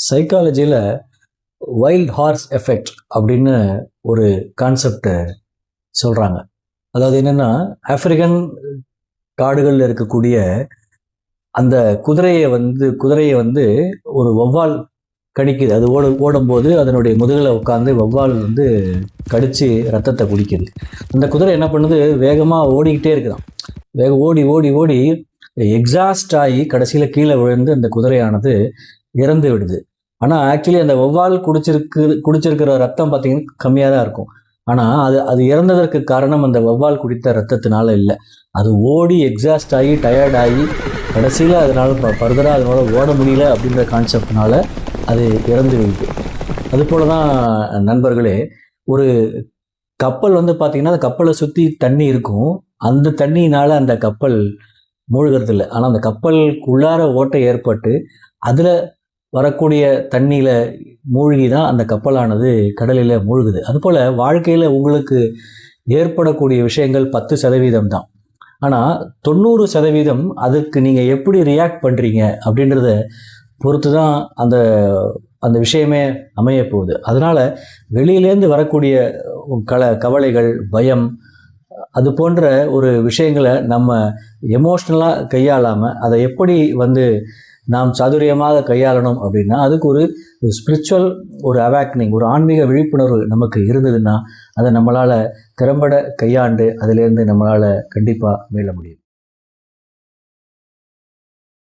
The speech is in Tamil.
சைக்காலஜியில் வைல்ட் ஹார்ஸ் எஃபெக்ட் அப்படின்னு ஒரு கான்செப்டை சொல்கிறாங்க. அதாவது என்னென்னா, ஆப்பிரிக்கன் காடுகளில் இருக்கக்கூடிய அந்த குதிரையை வந்து ஒரு வௌவால் கடிக்குது. அது ஓடும்போது அதனுடைய முதுகில் உட்காந்து வௌவால் வந்து கடித்து ரத்தத்தை குடிக்குது. அந்த குதிரை என்ன பண்ணுது, வேகமாக ஓடிக்கிட்டே இருக்குதான். ஓடி ஓடி ஓடி எக்ஸாஸ்ட் ஆகி கடைசியில் கீழே விழுந்து அந்த குதிரையானது இறந்து விடுது. ஆனால் ஆக்சுவலி அந்த வௌவால் குடிச்சிருக்கிற ரத்தம் பார்த்திங்கன்னா கம்மியாக தான் இருக்கும். ஆனால் அது இறந்ததற்கு காரணம் அந்த வௌவால் குடித்த ரத்தத்தினால இல்லை. அது ஓடி எக்ஸாஸ்ட் ஆகி டயர்ட் ஆகி கடைசியில் அதனால் ஃபர்தராக அதனால் ஓட முடியல அப்படின்ற கான்செப்ட்னால அது இறந்து விடுது. அதுபோல தான் நண்பர்களே, ஒரு கப்பல் வந்து பார்த்திங்கன்னா அந்த கப்பலை சுற்றி தண்ணி இருக்கும். அந்த தண்ணியினால் அந்த கப்பல் மூழ்கிறது இல்லை. ஆனால் அந்த கப்பலுக்குள்ளார ஓட்டை ஏற்பட்டு அதில் வரக்கூடிய தண்ணியில் மூழ்கி தான் அந்த கப்பலானது கடலில் மூழ்குது. அதுபோல் வாழ்க்கையில் உங்களுக்கு ஏற்படக்கூடிய விஷயங்கள் 10% தான். ஆனால் 90% அதுக்கு நீங்கள் எப்படி ரியாக்ட் பண்ணுறீங்க அப்படின்றத பொறுத்து தான் அந்த அந்த விஷயமே அமைய போகுது. அதனால் வெளியிலேருந்து வரக்கூடிய கவலைகள், பயம், அது போன்ற ஒரு விஷயங்களை நம்ம எமோஷ்னலாக கையாளாமல் அதை எப்படி வந்து நாம் சாதுரியமாக கையாளணும் அப்படின்னா, அதுக்கு ஒரு ஸ்பிரிச்சுவல் ஒரு அவேக்னிங், ஒரு ஆன்மீக விழிப்புணர்வு நமக்கு இருந்ததுன்னா அதை நம்மளால் திறம்பட கையாண்டு அதிலேருந்து நம்மளால் கண்டிப்பாக மீள முடியும்.